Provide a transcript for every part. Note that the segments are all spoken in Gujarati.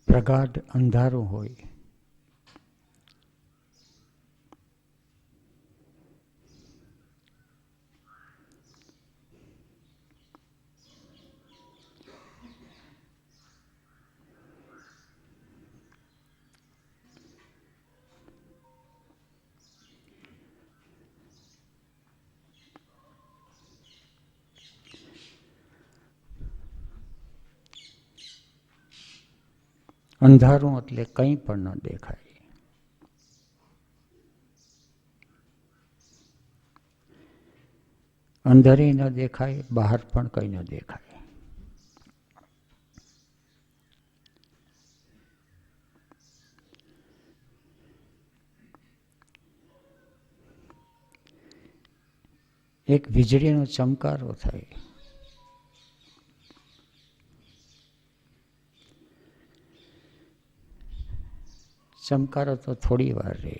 પ્રગાઢ અંધારું હોય, અંધારું એટલે કંઈ પણ ન દેખાય. અંદરે ન દેખાય, બહાર પણ કંઈ ન દેખાય. એક વીજળીનો ચમકારો થાય, ચમકારો તો થોડી વાર રહે,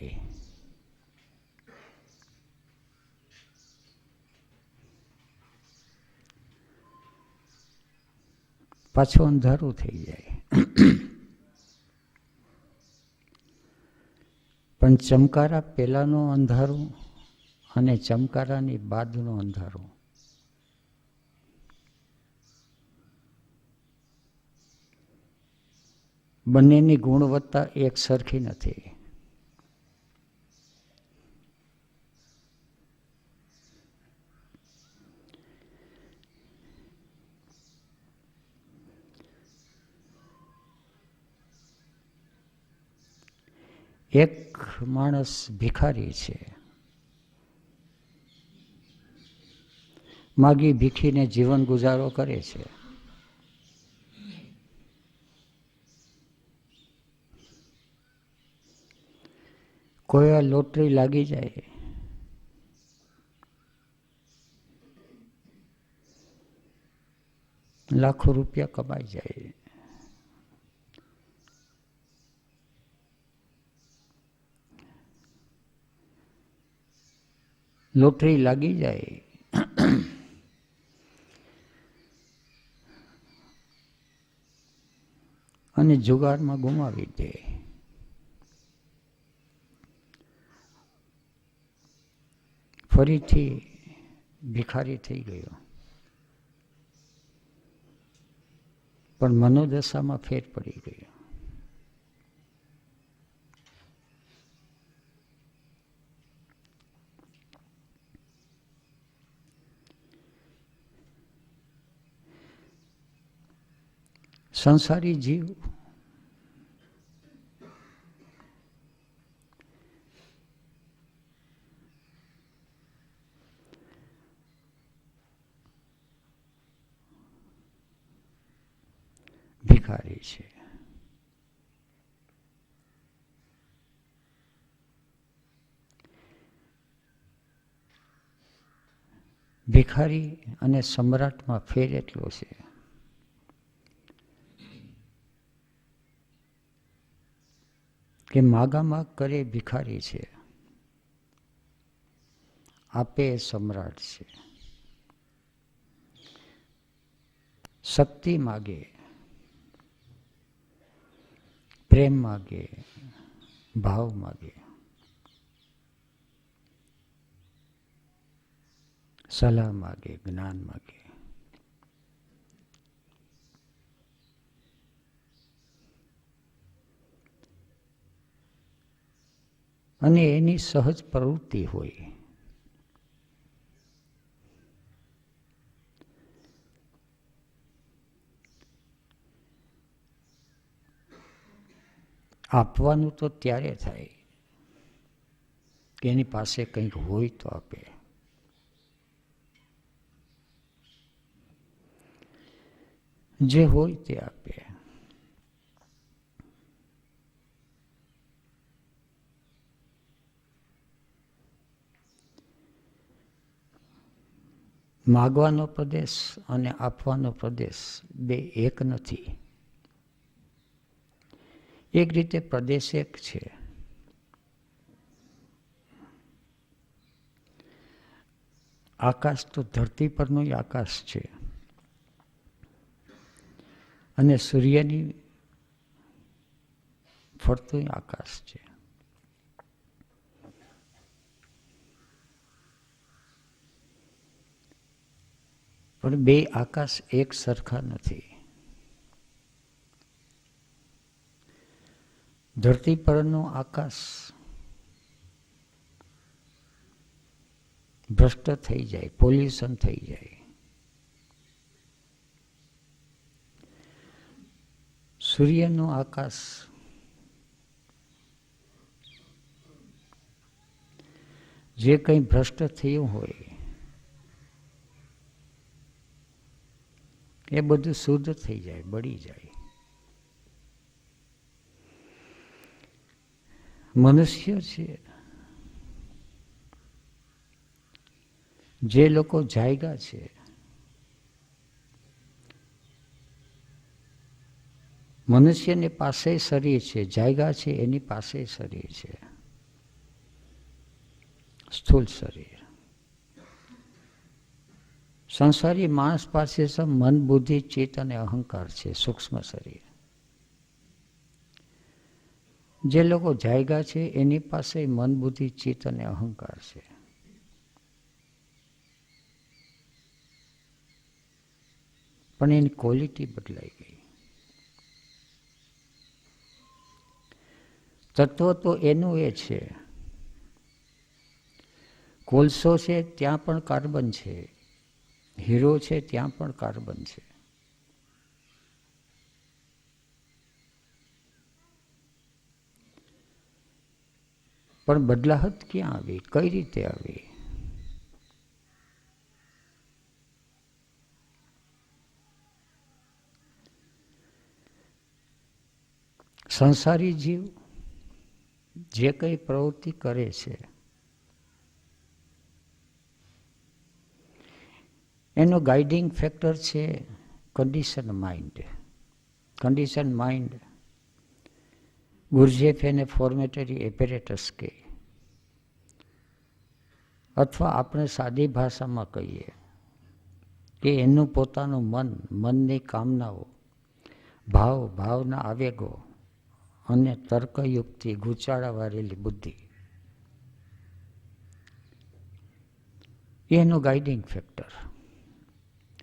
પાછું અંધારું થઈ જાય. પણ ચમકારા પહેલાનું અંધારું અને ચમકારાની બાદનું અંધારું બંનેની ગુણવત્તા એક સરખી નથી. એક માણસ ભિખારી છે, માગી ભીખીને જીવન ગુજારો કરે છે. કોઈ વાર લોટરી લાગી જાય, લાખો રૂપિયા કમાઈ જાય. લોટરી લાગી જાય અને જુગારમાં ગુમાવી દે. ફરીથી ભિખારી થઈ ગયો, પણ મનોદશામાં ફેર પડી ગયો. સંસારી જીવ ભિખારી છે. ભિખારી અને સમ્રાટમાં ફેર એટલો છે કે માગામાગ કરે ભિખારી છે, આપે સમ્રાટ છે. શક્તિ માગે, પ્રેમ માગે, ભાવ માગે, સલાહ માગે, જ્ઞાન માગે. અને એની સહજ પ્રવૃત્તિ હોય. આપવાનું તો ત્યારે થાય કે એની પાસે કંઈક હોય તો આપે. જે હોય તે આપે. માગવાનો પ્રદેશ અને આપવાનો પ્રદેશ બે એક નથી. એક રીતે પ્રદેશ એક છે. આકાશ તો ધરતી પરનું આકાશ છે અને સૂર્યની ફરતું આકાશ છે. પણ બે આકાશ એક સરખા નથી. ધરતી પરનું આકાશ ભ્રષ્ટ થઈ જાય, પોલ્યુશન થઈ જાય. સૂર્યનું આકાશ જે કંઈ ભ્રષ્ટ થયું હોય એ બધું શુદ્ધ થઈ જાય, બળી જાય. મનુષ્ય છે, જે લોકો જાયગા છે, મનુષ્યની પાસે શરીર છે, જાયગા છે એની પાસે શરીર છે, સ્થૂળ શરીર. સંસારી માણસ પાસે મન, બુદ્ધિ, ચિત્ત અને અહંકાર છે, સૂક્ષ્મ શરીર. જે લોકો જાયગા છે એની પાસે મન, બુદ્ધિ, ચિત્ત અને અહંકાર છે. પણ એની ક્વોલિટી બદલાઈ ગઈ. તત્વ તો એનું એ છે. કોલસો છે ત્યાં પણ કાર્બન છે, હીરો છે ત્યાં પણ કાર્બન છે. પણ બદલાહટ ક્યાં આવી? કઈ રીતે આવી? સંસારી જીવ જે કંઈ પ્રવૃત્તિ કરે છે એનો ગાઈડિંગ ફેક્ટર છે કન્ડિશન માઇન્ડ. કન્ડિશન માઇન્ડ ગુરજેફ એને ફોર્મેટરી એપેરેટસ કહે, અથવા આપણે સાદી ભાષામાં કહીએ કે એનું પોતાનું મન, મનની કામનાઓ, ભાવ, ભાવના આવેગો અને તર્કયુક્તિ ગૂંચાળા વાળેલી બુદ્ધિ, એનું ગાઈડિંગ ફેક્ટર.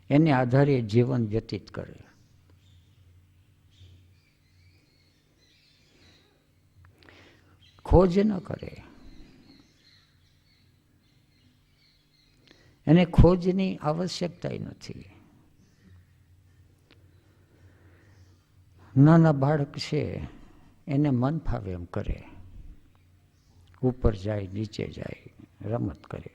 એને આધારે જીવન વ્યતીત કરે. ખોજ ન કરે. એને ખોજની આવશ્યકતા નથી. નાના બાળક છે એને મન ફાવે એમ કરે, ઉપર જાય, નીચે જાય, રમત કરે.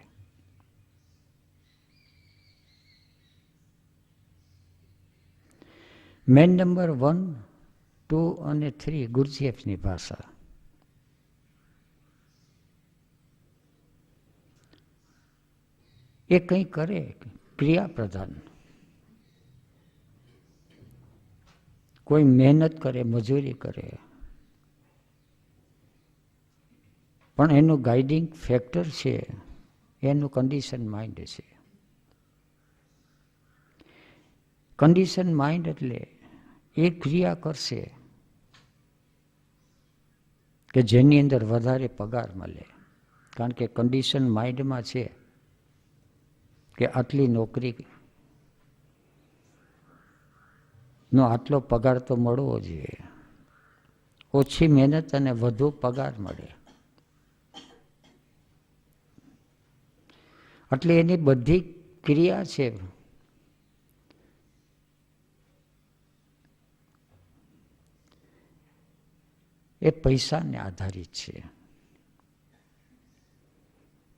મેન નંબર 1, 2 અને 3 ગુરજેફની ભાષા. એ કંઈ કરે, ક્રિયા પ્રધાન. કોઈ મહેનત કરે, મજૂરી કરે, પણ એનું ગાઈડિંગ ફેક્ટર છે એનું કન્ડિશન માઇન્ડ છે. કન્ડિશન માઇન્ડ એટલે એ ક્રિયા કરશે કે જેની અંદર વધારે પગાર મળે. કારણ કે કન્ડિશન માઇન્ડમાં છે કે આટલી નોકરી નો આટલો પગાર તો મળવો જોઈએ. ઓછી મહેનત અને વધુ પગાર મળે. એટલે એની બધી ક્રિયા છે એ પૈસાને આધારિત છે.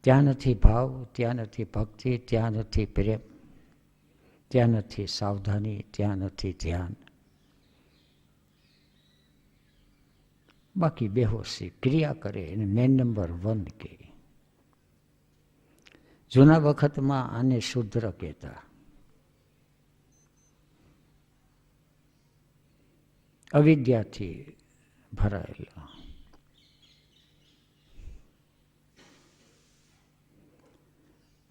ત્યાં નથી ભાવ, ત્યાં નથી ભક્તિ, ત્યાં નથી પ્રેમ, ત્યાં નથી સાવધાની, ત્યાં નથી ધ્યાન. બાકી બેહોશી ક્રિયા કરે એને મેન નંબર 1 કહે. જૂના વખતમાં આને શુદ્ર કહેતા. અવિદ્યાથી ભરાયેલા.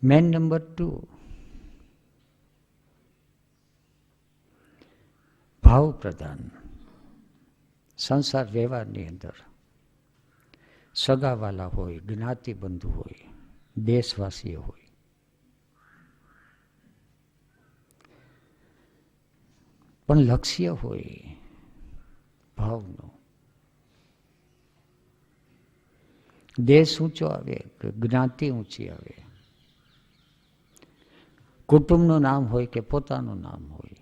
મેન નંબર 2, ભાવ પ્રધાન. સંસાર વ્યવહારની અંદર સગાવાલા હોય, જ્ઞાતિબંધુ હોય, દેશવાસીઓ હોય, પણ લક્ષ્ય હોય ભાવનું. દેશ ઊંચો આવે કે જ્ઞાતિ ઊંચી આવે, કુટુંબનું નામ હોય કે પોતાનું નામ હોય,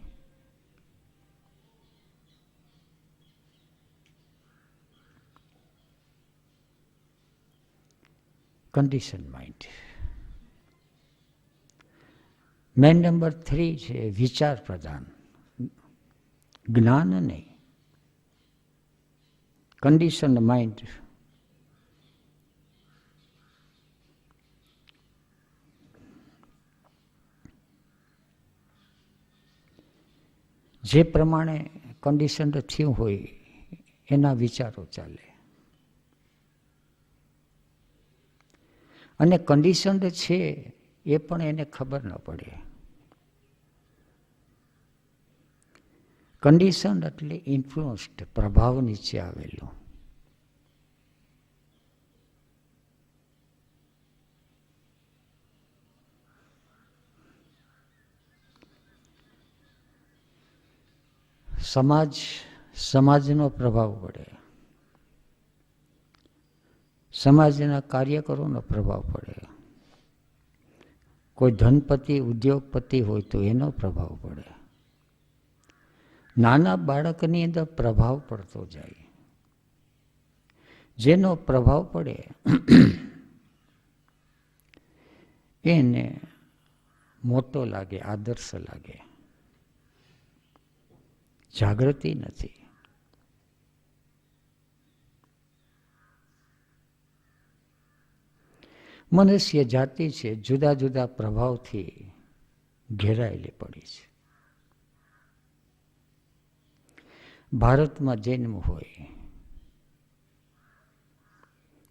કન્ડિશન માઇન્ડ. મેન નંબર 3 છે વિચાર પ્રધાન. જ્ઞાન નહીં, કન્ડિશન માઇન્ડ. જે પ્રમાણે કન્ડિશન થયું હોય એના વિચારો ચાલે. અને કન્ડિશન છે એ પણ એને ખબર ન પડે. કન્ડિશન એટલે ઇન્ફ્લુઅન્સ્ડ, પ્રભાવ નીચે આવેલું. સમાજનો પ્રભાવ પડે, સમાજના કાર્યકરોનો પ્રભાવ પડે. કોઈ ધનપતિ ઉદ્યોગપતિ હોય તો એનો પ્રભાવ પડે. નાના બાળકની અંદર પ્રભાવ પડતો જાય. જેનો પ્રભાવ પડે એને મોટો લાગે, આદર્શ લાગે. જાગૃતિ નથી. મનુષ્ય જાતિ છે જુદા જુદા પ્રભાવથી ઘેરાયેલી પડી છે. ભારતમાં જન્મ હોય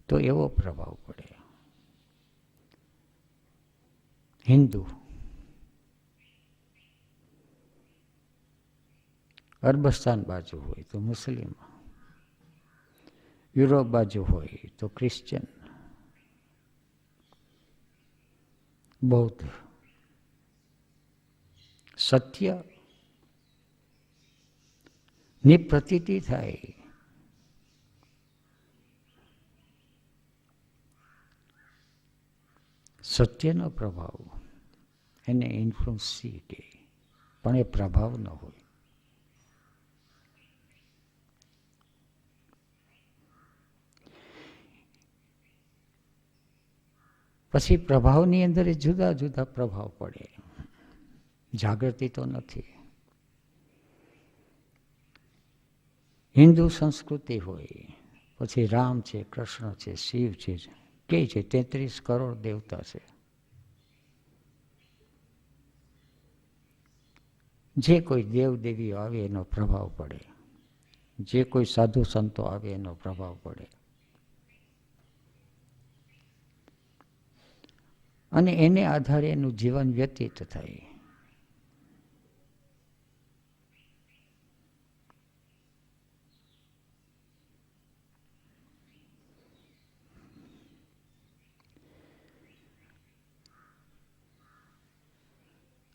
તો એવો પ્રભાવ પડે. હિન્દુ, અરબસ્તાન બાજુ હોય તો મુસ્લિમ, યુરોપ બાજુ હોય તો ક્રિશ્ચિયન, બૌદ્ધ. સત્ય ની પ્રતીતિ થાય. સત્યનો પ્રભાવ એને ઇન્ફ્લુઅન્સી કહે, પણ એ પ્રભાવ ન હોય. પછી પ્રભાવની અંદર જુદા જુદા પ્રભાવ પડે. જાગૃતિ તો નથી. હિન્દુ સંસ્કૃતિ હોય પછી રામ છે, કૃષ્ણ છે, શિવ છે, કે છે 33 કરોડ દેવતા છે. જે કોઈ દેવ દેવીઓ આવે એનો પ્રભાવ પડે, જે કોઈ સાધુ સંતો આવે એનો પ્રભાવ પડે. અને એને આધારે એનું જીવન વ્યતીત થાય.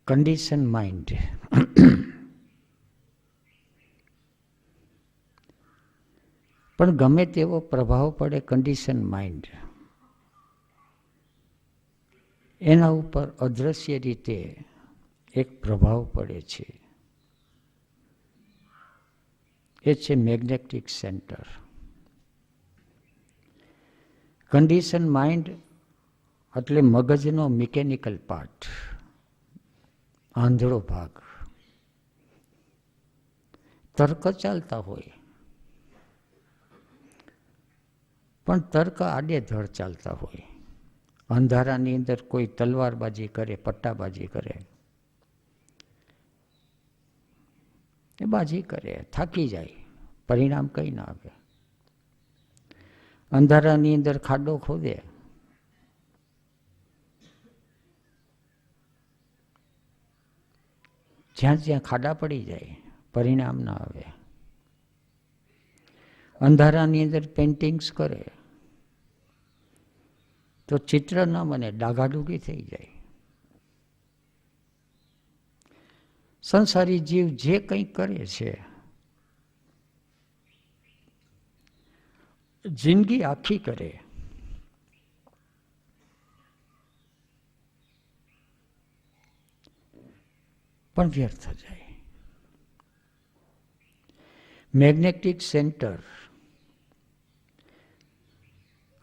Condition mind. પણ ગમે તેવો પ્રભાવ પડે કન્ડિશન માઇન્ડ, એના ઉપર અદ્રશ્ય રીતે એક પ્રભાવ પડે છે. એ છે મેગ્નેટિક સેન્ટર. કન્ડિશન માઇન્ડ એટલે મગજનો મિકેનિકલ પાર્ટ, આંધળો ભાગ. તર્ક ચાલતા હોય પણ તર્ક આડેધડ ચાલતા હોય. અંધારાની અંદર કોઈ તલવારબાજી કરે, પટ્ટાબાજી કરે, એ બાજી કરે, થાકી જાય, પરિણામ કંઈ ના આવે. અંધારાની અંદર ખાડો ખોદે, જ્યાં જ્યાં ખાડા પડી જાય, પરિણામ ના આવે. અંધારાની અંદર પેઇન્ટિંગ્સ કરે તો ચિત્ર ન બને, ડાઘાડૂઘી થઈ જાય. સંસારી જીવ જે કંઈ કરે છે, જિંદગી આખી કરે, પણ વ્યર્થ જાય. મેગ્નેટિક સેન્ટર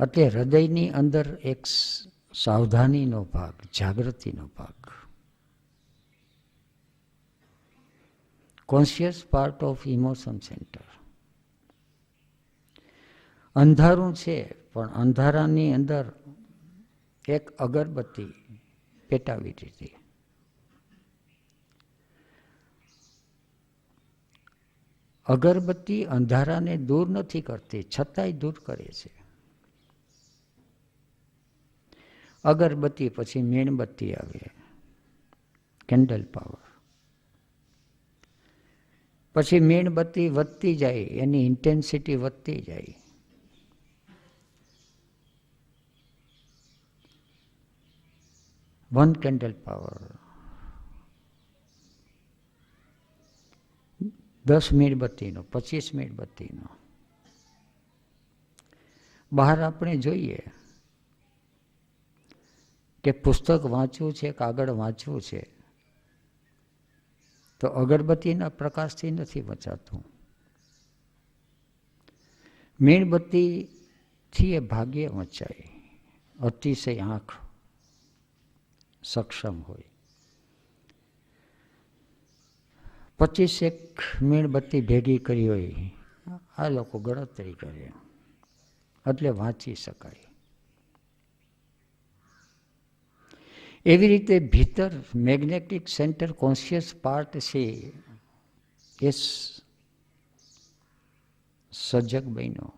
એટલે હૃદયની અંદર એક સાવધાનીનો ભાગ, જાગૃતિનો ભાગ. Conscious part of emotion centre. અંધારું છે, પણ અંધારાની અંદર એક અગરબત્તી પેટાવી દીધી. અગરબત્તી અંધારાને દૂર નથી કરતી, છતાંય દૂર કરે છે. અગરબત્તી પછી મીણબત્તી આવે, કેન્ડલ પાવર. પછી મીણબત્તી વધતી જાય, એની ઇન્ટેન્સિટી વધતી જાય. One candle power, 10 મીણબત્તીનો, 25 મીણબત્તીનો. બહાર આપણે જોઈએ કે પુસ્તક વાંચવું છે, કાગળ વાંચવું છે, તો અગરબત્તીના પ્રકાશથી નથી વંચાતું. મીણબત્તીથી એ ભાગ્યે વંચાય, અતિશય આંખ સક્ષમ હોય. 25 મીણબત્તી ભેગી કરી હોય, આ લોકો ગણતરી કરે, એટલે વાંચી શકાય. એવી રીતે ભીતર મેગ્નેટિક સેન્ટર કોન્શિયસ પાર્ટ છે, એ સજગ બન્યો.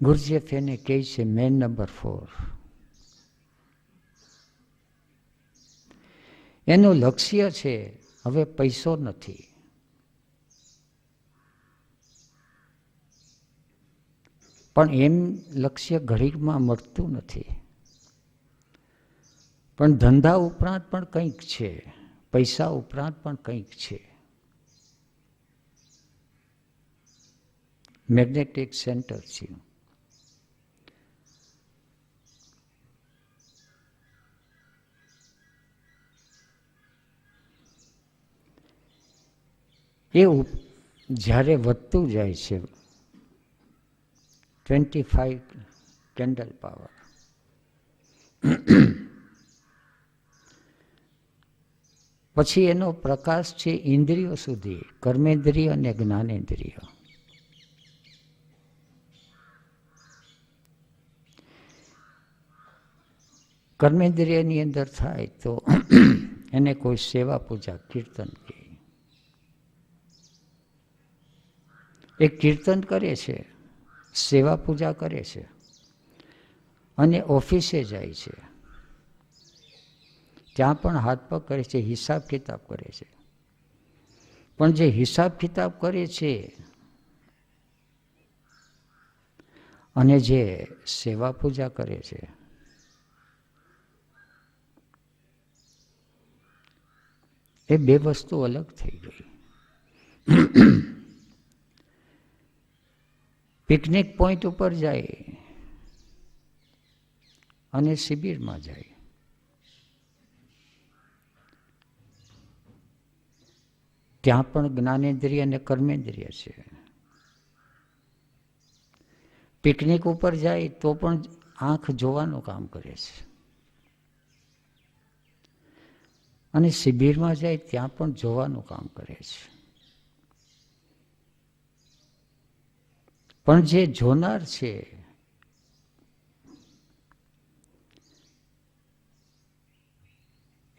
ગુરજેફ એને કહે છે મેન નંબર 4. એનું લક્ષ્ય છે હવે પૈસો નથી, પણ એમ લક્ષ્ય ઘડીમાં મળતું નથી. પણ ધંધા ઉપરાંત પણ કંઈક છે, પૈસા ઉપરાંત પણ કંઈક છે. મેગ્નેટિક સેન્ટર છે. એ જ્યારે વધતું જાય છે, 25 કેન્ડલ પાવર, પછી એનો પ્રકાશ છે ઇન્દ્રિયો સુધી, કર્મેન્દ્રિય અને જ્ઞાનેન્દ્રિય. કર્મેન્દ્રિયની અંદર થાય તો એને કોઈ સેવા પૂજા કીર્તન કહે. એ કીર્તન કરે છે, સેવા પૂજા કરે છે, અને ઓફિસે જાય છે, ત્યાં પણ હાથ પગ કરે છે, હિસાબ કિતાબ કરે છે. પણ જે હિસાબ કિતાબ કરે છે અને જે સેવા પૂજા કરે છે, એ બે વસ્તુ અલગ થઈ ગઈ. પિકનિક પોઈન્ટ ઉપર જાય અને શિબિરમાં જાય, ત્યાં પણ જ્ઞાનેન્દ્રિય અને કર્મેન્દ્રિય છે. પિકનિક ઉપર જાય તો પણ આંખ જોવાનું કામ કરે છે, અને શિબિરમાં જાય ત્યાં પણ જોવાનું કામ કરે છે. પણ જે જોનાર છે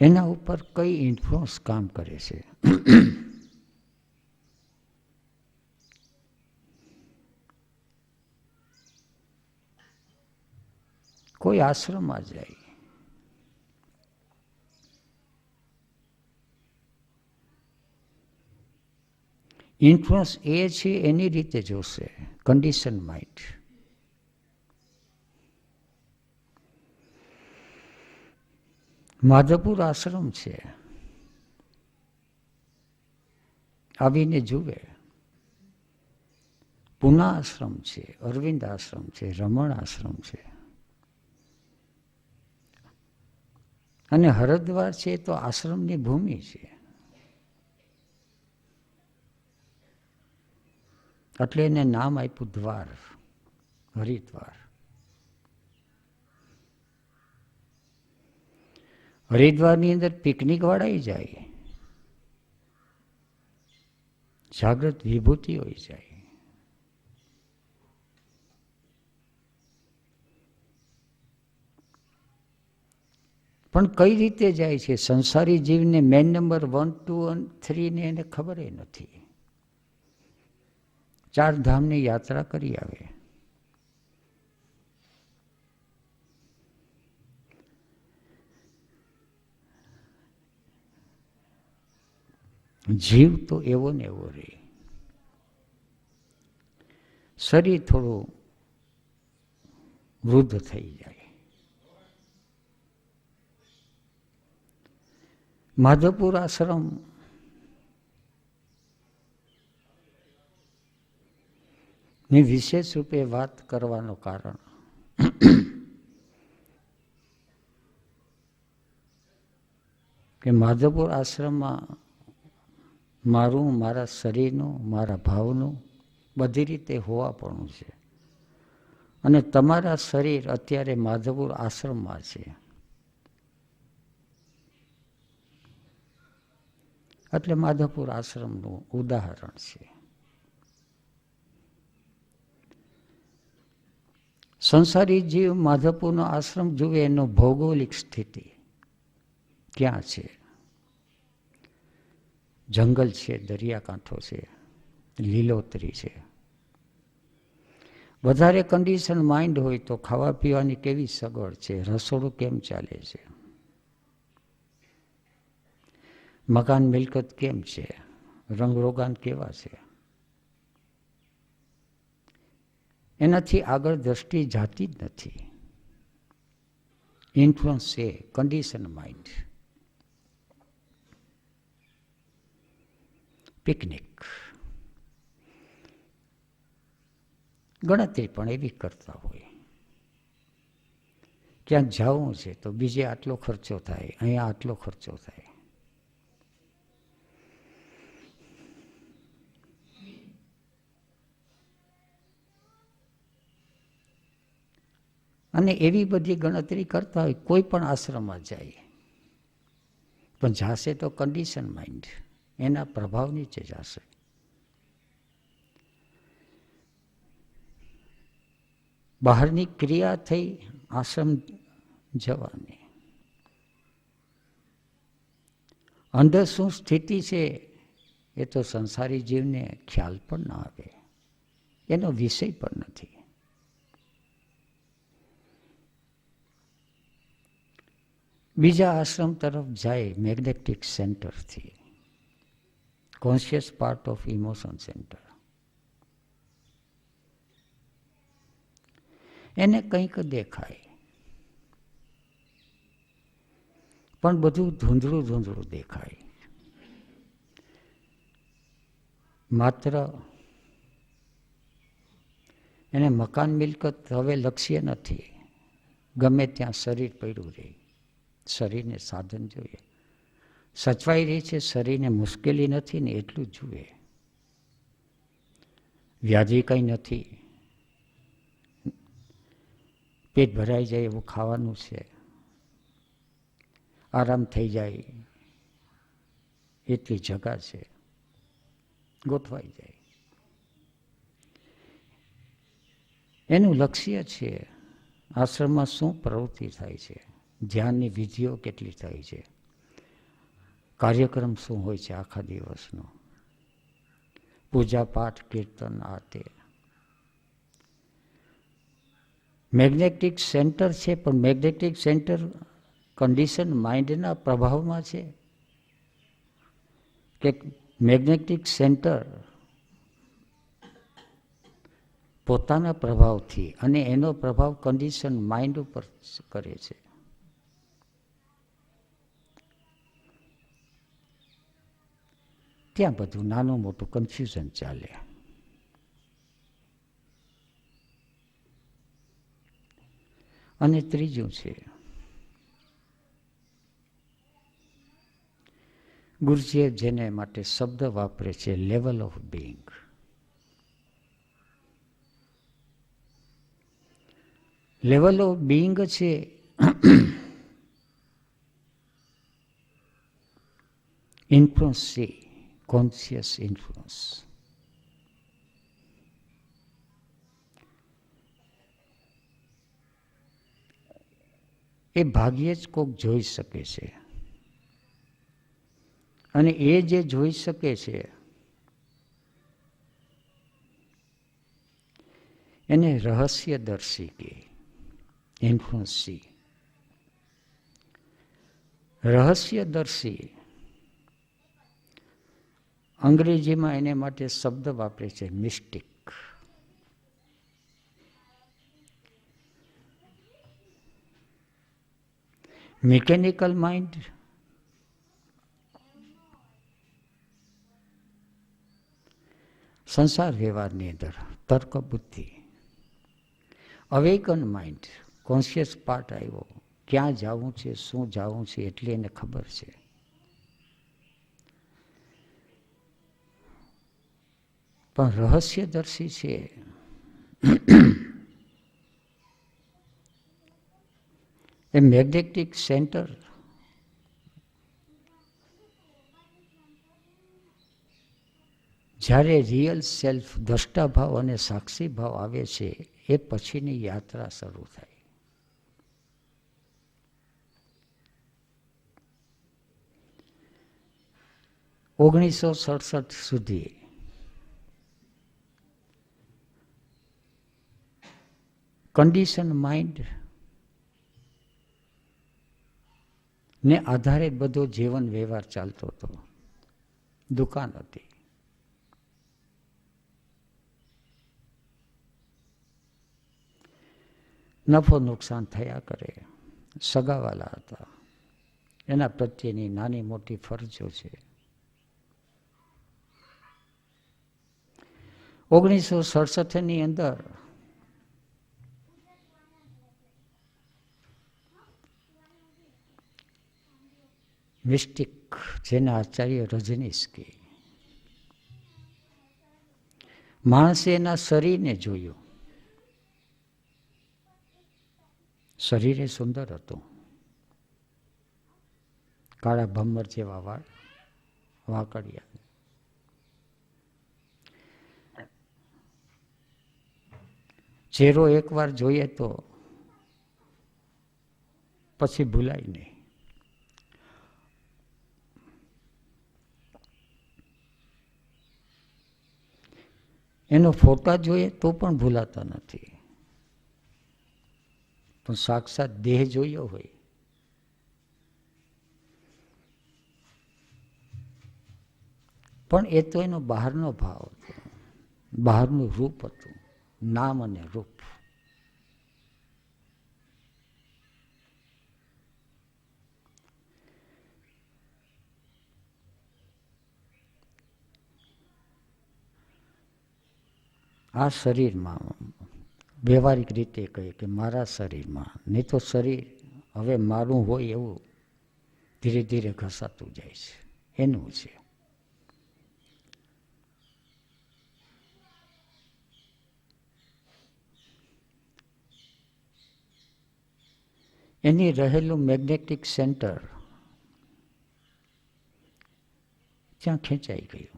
એના ઉપર કઈ ઇન્ફ્લુઅન્સ કામ કરે છે. કોઈ આશ્રમમાં જાય, ઇન્ફ્લુઅન્સ એ છે એની રીતે જોશે, કન્ડિશન માઇન્ડ. માધવપુર આશ્રમ છે, આવીને જુએ. પૂના આશ્રમ છે, અરવિંદ આશ્રમ છે, રમણ આશ્રમ છે, અને હરિદ્વાર છે તો આશ્રમની ભૂમિ છે. એટલે એને નામ આપ્યું દ્વાર, હરિદ્વાર. હરિદ્વારની અંદર પિકનિક વાળા જાય, જાગૃત વિભૂતિઓ જાય. પણ કઈ રીતે જાય છે? સંસારી જીવને મેન નંબર 1, 2 અને 3 ને એને ખબર નથી. 4 ધામની યાત્રા કરી આવે. જીવ તો એવો ને એવો રહે. શરીર થોડું વૃદ્ધ થઈ જાય. માધવપુર આશ્રમ ની વિશેષ રૂપે વાત કરવાનું કારણ કે માધવપુર આશ્રમમાં મારું, મારા શરીરનું, મારા ભાવનું બધી રીતે હોવાપણું છે. અને તમારા શરીર અત્યારે માધવપુર આશ્રમમાં છે. એટલે માધવપુર આશ્રમનું ઉદાહરણ છે. સંસારી જીવ માધવપુરનો આશ્રમ જુએ, એનો ભૌગોલિક સ્થિતિ ક્યાં છે? જંગલ છે, દરિયાકાંઠો છે, લીલોતરી છે. વધારે કન્ડિશન માઇન્ડ હોય તો ખાવા પીવાની કેવી સગવડ છે, રસોડું કેમ ચાલે છે, મકાન મિલકત કેમ છે, રંગરોગાન કેવા છે, એનાથી આગળ દ્રષ્ટિ જાતી જ નથી. ઇન્ફ્લુઅન્સ છે કન્ડિશન માઇન્ડ. પિકનિક ગણતરી પણ એવી કરતા હોય. ક્યાંક જવું છે તો બીજે આટલો ખર્ચો થાય, અહીંયા આટલો ખર્ચો થાય. અને એવી બધી ગણતરી કરતા હોય. કોઈ પણ આશ્રમમાં જાય પણ જાશે તો કન્ડિશન માઇન્ડ, એના પ્રભાવ નીચે જશે. બહારની ક્રિયા થઈ આશ્રમ જવાની, અંદર શું સ્થિતિ છે એ તો સંસારી જીવને ખ્યાલ પણ ના આવે, એનો વિષય પણ નથી. બીજા આશ્રમ તરફ જાય મેગ્નેટિક સેન્ટરથી, conscious part of emotion centre. એને કંઈક દેખાય પણ બધું ધૂંધળું ધૂંધળું દેખાય. માત્ર એને મકાન મિલકત હવે લક્ષ્ય નથી. ગમે ત્યાં શરીર પડ્યું રહે, શરીરને સાધન જોઈએ, સચવાઈ રહી છે, શરીરને મુશ્કેલી નથી ને એટલું જુએ. વ્યાધિ કંઈ નથી, પેટ ભરાઈ જાય એવું ખાવાનું છે, આરામ થઈ જાય એટલી જગા છે, ગોઠવાઈ જાય. એનું લક્ષ્ય છે આશ્રમમાં શું પ્રવૃત્તિ થાય છે, ધ્યાનની વિધિઓ કેટલી થાય છે, કાર્યક્રમ શું હોય છે આખા દિવસનો, પૂજા પાઠ કીર્તન આ તે. મેગ્નેટિક સેન્ટર છે, પણ મેગ્નેટિક સેન્ટર કન્ડિશન માઇન્ડના પ્રભાવમાં છે કે મેગ્નેટિક સેન્ટર પોતાના પ્રભાવથી, અને એનો પ્રભાવ કન્ડિશન માઇન્ડ ઉપર કરે છે. ત્યાં બધું નાનું મોટું કન્ફ્યુઝન ચાલે. અને ત્રીજું છે ગુરુજીએ જેને માટે શબ્દ વાપરે છે level of being. Level of being છે ઇન્ફ્લુઅન્સ છે, કોન્શિયસ ઇન્ફ્લુઅન્સ. એ ભાગ્યે જ કોક જોઈ શકે છે, અને એ જે જોઈ શકે છે એને રહસ્યદર્શી કે ઇન્ફ્લુઅન્સી. રહસ્યદર્શી અંગ્રેજીમાં એને માટે શબ્દ વાપરે છે મિસ્ટિક. મિકેનિકલ માઇન્ડ સંસાર વ્યવહારની અંદર તર્ક બુદ્ધિ. અવેકન માઇન્ડ કોન્શિયસ પાર્ટ આવ્યો, ક્યાં જવું છે શું જવું છે એટલી એને ખબર છે. પણ રહસ્યદર્શી છે એ મેગ્નેટિક સેન્ટર જ્યારે રિયલ સેલ્ફ દ્રષ્ટા ભાવ અને સાક્ષી ભાવ આવે છે એ પછીની યાત્રા શરૂ થાય. ઓગણીસો 67 સુધી કન્ડિશન માઇન્ડ ને આધારે બધો જીવન વ્યવહાર ચાલતો હતો. દુકાન હતી, નફો નુકસાન થયા કરે, સગાવાલા હતા, એના પ્રત્યેની નાની મોટી ફરજો છે. 1967ની અંદર મિસ્ટિક જેના આચાર્ય રજનીશ કે માણસે એના શરીરને જોયું. શરીર એ સુંદર હતું, કાળા ભમર જેવા વાળ, વાંકડિયા. ચહેરો એકવાર જોઈએ તો પછી ભૂલાય નહીં. એનો ફોટા જોઈએ તો પણ ભૂલાતા નથી, પણ સાક્ષાત દેહ જોયો હોય પણ એ તો એનો બહારનો ભાવ હતો, બહારનું રૂપ હતું, નામ અને રૂપ. આ શરીરમાં વ્યવહારિક રીતે કહીએ કે મારા શરીરમાં, નહીં તો શરીર હવે મારું હોય એવું ધીરે ધીરે ઘસાતું જાય છે, એનું છે. એની રહેલું મેગ્નેટિક સેન્ટર ત્યાં ખેંચાઈ ગયું.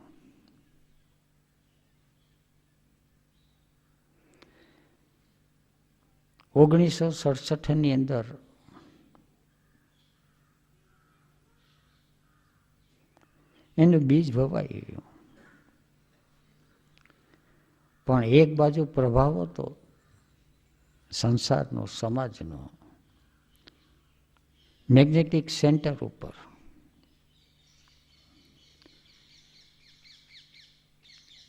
1967ની અંદર એનું બીજ વવાઈ ગયું, પણ એક બાજુ પ્રભાવ હતો સંસારનો, સમાજનો, મેગ્નેટિક સેન્ટર ઉપર.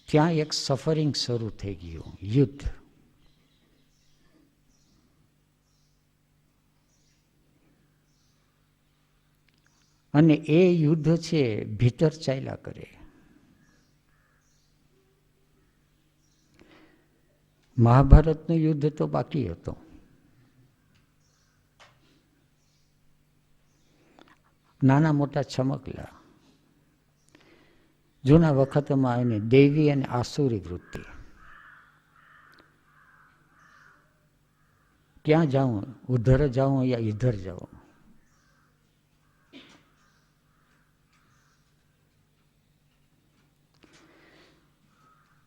ત્યાં એક સફરિંગ શરૂ થઈ ગયું, યુદ્ધ. અને એ યુદ્ધ છે ભીતર ચાલ્યા કરે. મહાભારતનું યુદ્ધ તો બાકી હતું. નાના મોટા છમકલા. જૂના વખતમાં એને દૈવી અને આસુરી વૃત્તિ. ક્યાં જાઉં, ઉધર જાઉં યા ઇધર જાઉં.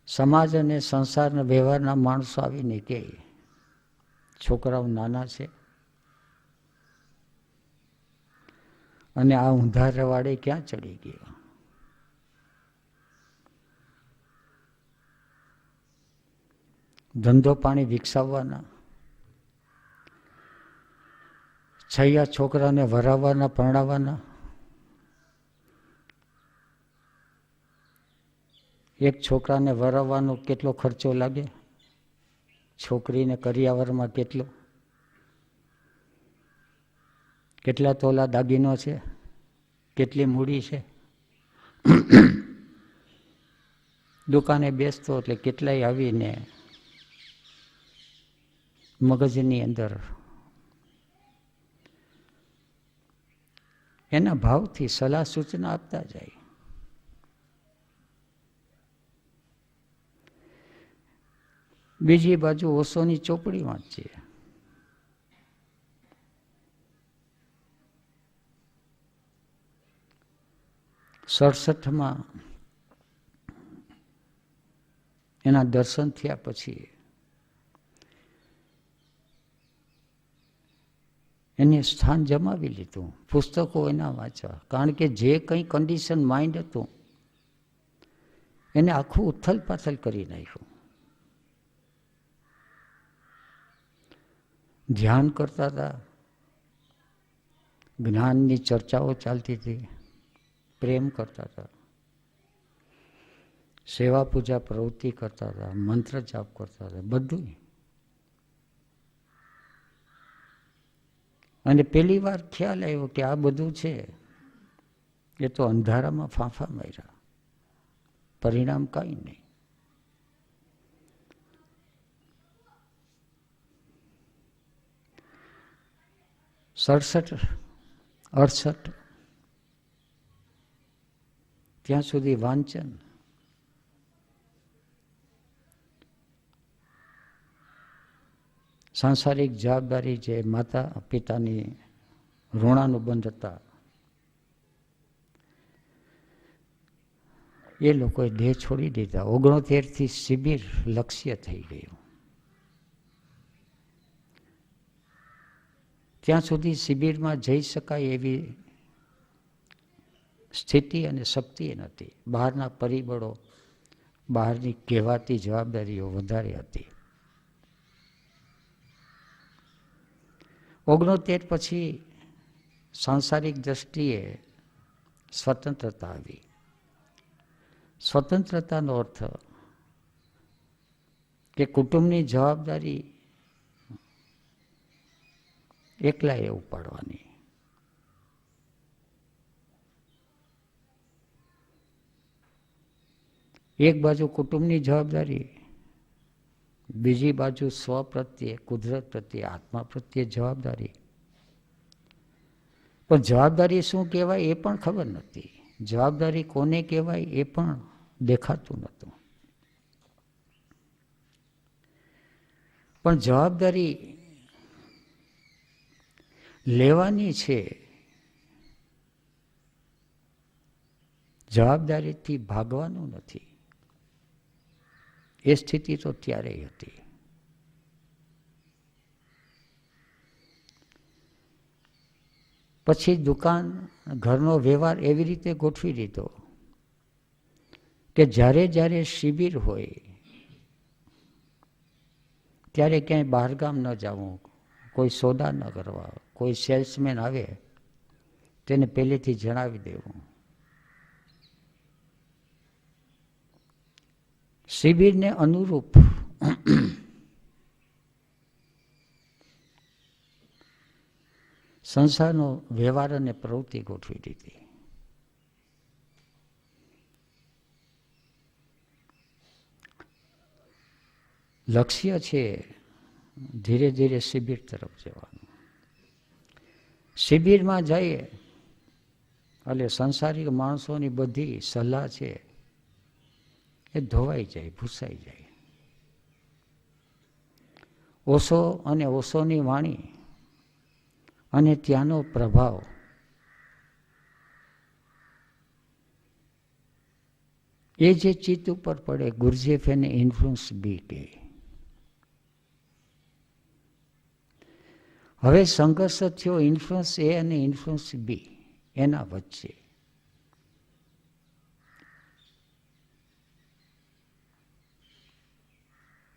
સમાજ અને સંસારના વ્યવહારના માણસો આવીને કહે છોકરાઓ નાના છે અને આ ઊંધા રવાડે ક્યાં ચડી ગયા. ધંધો પાણી વિકસાવવાના, છૈયા છોકરાને વરાવવાના, પરણાવવાના. એક છોકરાને વરાવવાનો કેટલો ખર્ચો લાગે, છોકરીને કરિયાવરમાં કેટલો, કેટલા તોલા દાગીનો છે, કેટલી મૂડી છે. દુકાને બેસતો એટલે કેટલાય આવીને મગજની અંદર એના ભાવથી સલાહ સૂચના આપતા જાય. બીજી બાજુ ઓશોની ચોપડી વાંચીએ. સડસઠમાં એના દર્શન થયા પછી એને સ્થાન જમાવી લીધું. પુસ્તકો એના વાંચવા, કારણ કે જે કંઈ કન્ડિશન માઇન્ડ હતું એને આખું ઉથલ પાથલ કરી નાખ્યું. ધ્યાન કરતા હતા, જ્ઞાનની ચર્ચાઓ ચાલતી હતી, પ્રેમ કરતા હતા, સેવા પૂજા પ્રવૃત્તિ કરતા હતા, મંત્ર જાપ કરતા હતા, બધું. અને પહેલી વાર ખ્યાલ આવ્યો કે આ બધું છે એ તો અંધારામાં ફાંફા માર્યા, પરિણામ કાંઈ નહીં. 67, 68 ત્યાં સુધી વાંચન, સાંસારિક જવાબદારી જે માતા પિતાની ઋણાનુબંધ હતા એ લોકોએ દેહ છોડી દીધા. 69થી શિબિર લક્ષ્ય થઈ ગયું. ત્યાં સુધી શિબિરમાં જઈ શકાય એવી સ્થિતિ અને શક્તિ નથી. બહારના પરિબળો, બહારની કહેવાતી જવાબદારીઓ વધારે હતી. 69 પછી સાંસારિક દ્રષ્ટિએ સ્વતંત્રતા આવી. સ્વતંત્રતાનો અર્થ કે કુટુંબની જવાબદારી એકલાએ ઉપાડવાની. એક બાજુ કુટુંબની જવાબદારી, બીજી બાજુ સ્વ પ્રત્યે, કુદરત પ્રત્યે, આત્મા પ્રત્યે જવાબદારી. પણ જવાબદારી શું કહેવાય એ પણ ખબર નથી. જવાબદારી કોને કહેવાય એ પણ દેખાતું નહોતું. પણ જવાબદારી લેવાની છે, જવાબદારીથી ભાગવાનું નથી. એ સ્થિતિ તો ત્યારે હતી. પછી દુકાન ઘરનો વ્યવહાર એવી રીતે ગોઠવી દીધો કે જ્યારે જ્યારે શિબિર હોય ત્યારે ક્યાંય બહારગામ ન જવું, કોઈ સોદા ન કરવા, કોઈ સેલ્સમેન આવે તેને પહેલેથી જણાવી દેવું. શિબિરને અનુરૂપ સંસારનો વ્યવહાર અને પ્રવૃત્તિ ગોઠવી દીધી. લક્ષ્ય છે ધીરે ધીરે શિબિર તરફ જવાનું. શિબિરમાં જઈએ એટલે સંસારિક માણસોની બધી સલાહ છે એ ધોવાઈ જાય, ભૂસાઈ જાય. ઓશો અને ઓશોની વાણી અને ત્યાંનો પ્રભાવ એ જે ચિત્ત ઉપર પડે, ગુરજેફ એને ઇન્ફ્લુઅન્સ બી કહે. હવે સંઘર્ષ થયો ઇન્ફ્લુઅન્સ એ અને ઇન્ફ્લુઅન્સ બી એના વચ્ચે.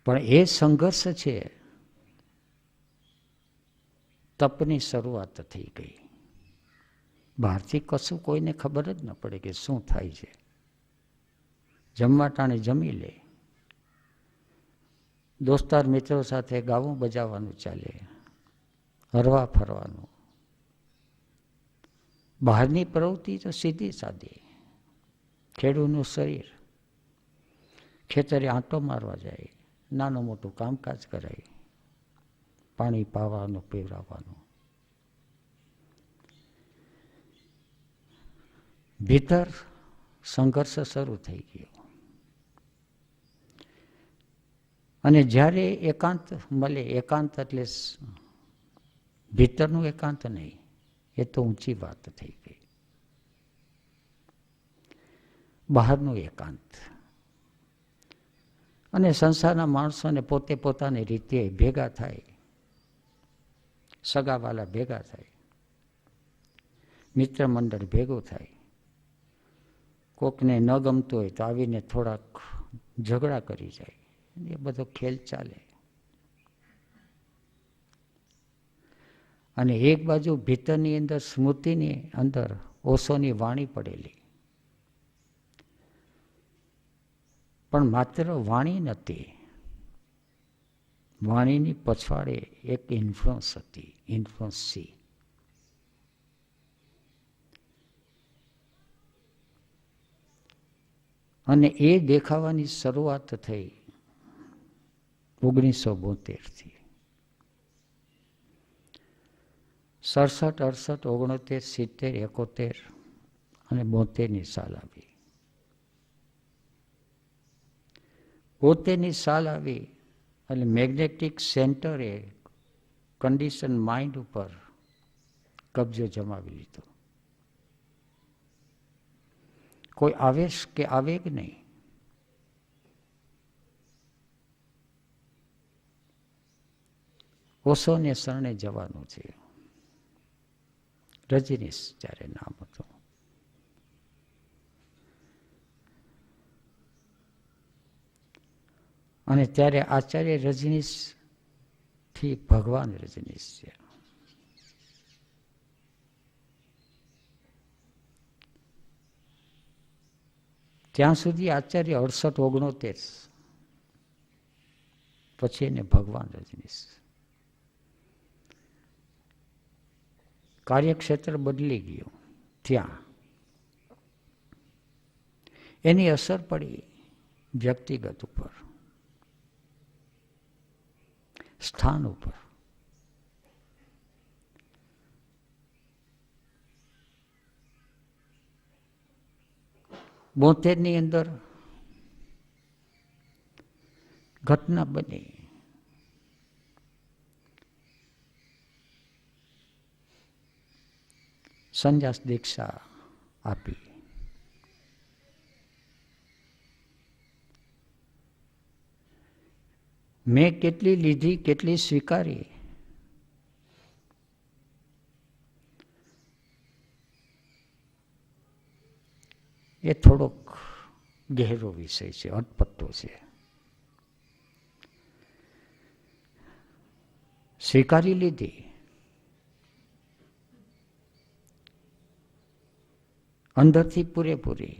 પણ એ સંઘર્ષ છે તપની શરૂઆત થઈ ગઈ. બહારથી કશું કોઈને ખબર જ ન પડે કે શું થાય છે. જમવા ટાણે જમી લે, દોસ્તાર મિત્રો સાથે ગાવું બજાવવાનું ચાલે, હરવા ફરવાનું. બહારની પ્રવૃત્તિ તો સીધી સાદી. ખેડૂતનું શરીર, ખેતરે આંટો મારવા જાય, નાનું મોટું કામકાજ કરાય, પાણી પાવાનું, પીવડાવવાનું. ભીતર સંઘર્ષ શરૂ થઈ ગયો. અને જ્યારે એકાંત મળે, એકાંત એટલે ભીતરનું એકાંત નહીં, એ તો ઊંચી વાત થઈ ગઈ. બહારનું એકાંત. અને સંસારના માણસોને પોતે પોતાની રીતે ભેગા થાય, સગાવાલા ભેગા થાય, મિત્ર મંડળ ભેગું થાય. કોકને ન ગમતું હોય તો આવીને થોડાક ઝઘડા કરી જાય. એ બધો ખેલ ચાલે. અને એક બાજુ ભીતરની અંદર, સ્મૃતિની અંદર ઓશોની વાણી પડેલી. પણ માત્ર વાણી નથી, વાણીની પછવાડે એક ઇન્ફ્લુઅન્સ હતી, ઇન્ફ્લુઅન્સ સી. અને એ દેખાવાની શરૂઆત થઈ 1972થી. 67, 68, 69, 70 અને 72ની સાલ આવી. 72ની સાલ આવી એટલે મેગ્નેટિક સેન્ટરે કન્ડિશન માઇન્ડ ઉપર કબજો જમાવી લીધો. કોઈ આવેશ કે આવેગ નહીં. ઓશોને શરણે જવાનું છે. રજનીશ જ્યારે નામ હતું. અને ત્યારે આચાર્ય રજનીશ થી ભગવાન રજનીશ છે. ત્યાં સુધી આચાર્ય 68, 69, પછી એને ભગવાન રજનીશ. કાર્યક્ષેત્ર બદલી ગયું. ત્યાં એની અસર પડી વ્યક્તિગત ઉપર, સ્થાન ઉપર. બોતેરની અંદર ઘટના બની. સંન્યાસ દીક્ષા આપી. મેં કેટલી લીધી, કેટલી સ્વીકારી એ થોડોક ગહેરો વિષય છે, અટપટો છે. સ્વીકારી લીધી, અંદરથી પૂરેપૂરી,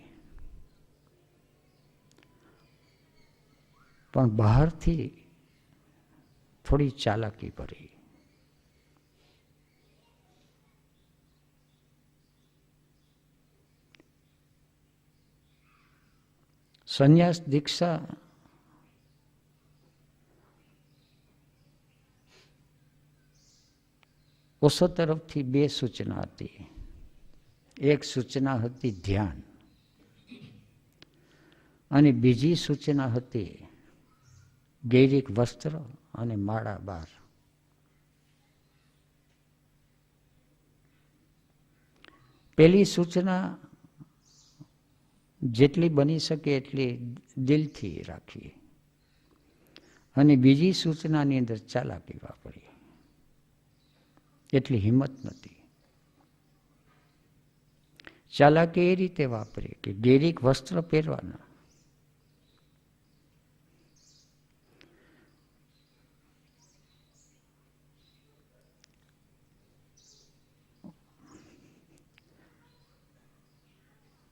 પણ બહારથી થોડી ચાલાકી ભરી. સંન્યાસ દીક્ષા ઓશો તરફથી 2 સૂચના હતી. એક સૂચના હતી ધ્યાન અને બીજી સૂચના હતી ગૈરિક વસ્ત્ર અને માળા બાર. પેલી સૂચના જેટલી બની શકે એટલી દિલથી રાખવી અને બીજી સૂચનાની અંદર ચાલાકી વાપરી. એટલી હિંમત નથી. ચાલાકી એ રીતે વાપરી કે ગૈરિક વસ્ત્ર પહેરવાના,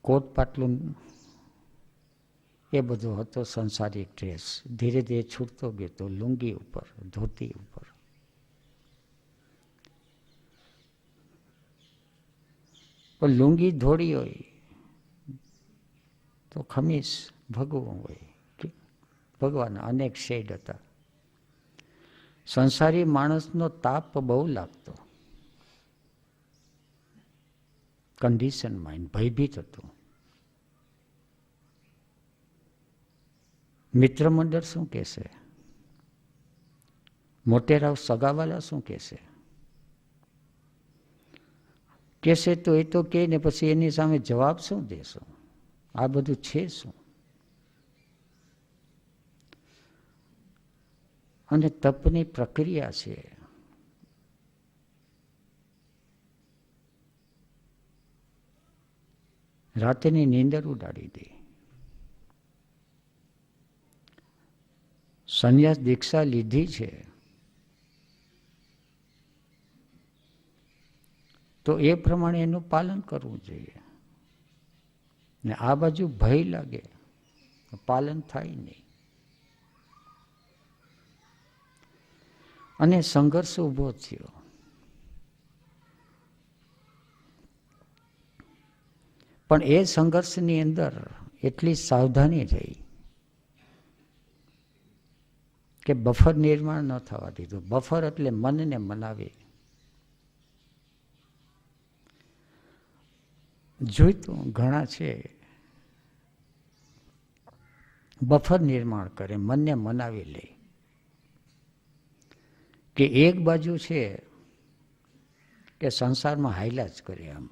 કોટ પાટલું એ બધો હતો સંસારિક ડ્રેસ. ધીરે ધીરે છૂટતો ગયો તો લુંગી ઉપર, ધોતી ઉપર. પણ લુંગી ધોળી હોય તો ખમીસ ભગવું હોય. ભગવાનના અનેક શેડ હતા. સંસારી માણસનો તાપ બહુ લાગતો. કન્ડિશન માઇન્ડ ભયભીત હતું. મિત્ર મંડળ શું કહેશે? મોટેરાવ સગાવાલા શું કહેશે? કહેશે તો એ તો કહે ને પછી એની સામે જવાબ શું દેશો? આ બધું છે શું? અને તપની પ્રક્રિયા છે. રાતની નીંદર ઉડાડી દે. સંન્યાસ દીક્ષા લીધી છે તો એ પ્રમાણે એનું પાલન કરવું જોઈએ. ને આ બાજુ ભય લાગે, પાલન થાય નહીં. અને સંઘર્ષ ઊભો થયો. પણ એ સંઘર્ષની અંદર એટલી સાવધાની રહી કે બફર નિર્માણ ન થવા દીધું. બફર એટલે મનને મનાવે. જોઈતું ઘણા છે બફર નિર્માણ કરે, મનને મનાવી લે કે એક બાજુ છે કે સંસારમાં હાયલા જ કરે આમ,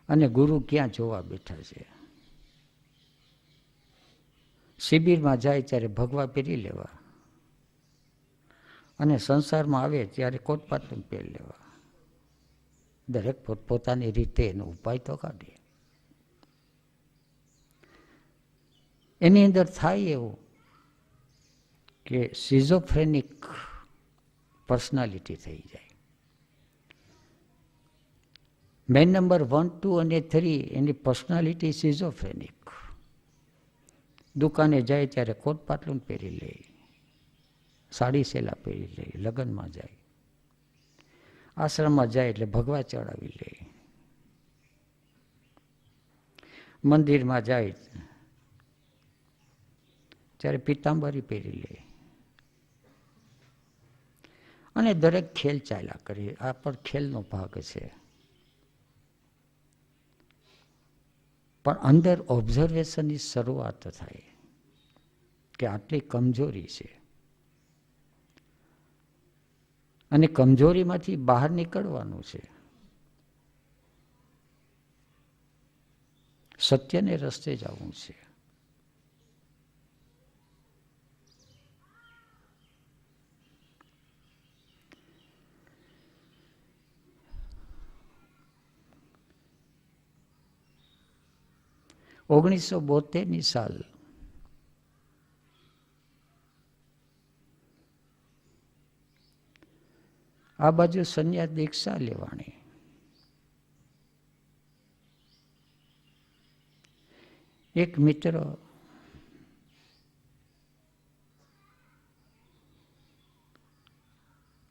અને ગુરુ ક્યાં જોવા બેઠા છે. શિબિરમાં જાય ત્યારે ભગવા પહેરી લેવા અને સંસારમાં આવે ત્યારે કોટ પાટલું પહેરી લેવા. દરેક પોતપોતાની રીતે એનો ઉપાય તો કાઢે. એની અંદર થાય એવું કે સિઝોફ્રેનિક પર્સનાલિટી થઈ જાય. મેન નંબર 1, 2 અને 3 એની પર્સનાલિટી સિઝોફ્રેનિક. દુકાને જાય ત્યારે કોટ પાટલું પહેરી લે, સાડી સેલા પહેરી લે, લગ્નમાં જાય, આશ્રમમાં જાય એટલે ભગવા ચડાવી લે, મંદિરમાં જાય ત્યારે પિતાંબરી પહેરી લે, અને દરેક ખેલ ચાલ્યા કરે. આ પણ ખેલનો ભાગ છે. પણ અંદર ઓબ્ઝર્વેશનની શરૂઆત થાય કે આટલી કમજોરી છે, અને કમજોરીમાંથી બહાર નીકળવાનું છે. સત્યને રસ્તે જવું છે. 1972 સાલ આ બાજુ સંન્યાસ દીક્ષા લેવાની. એક મિત્ર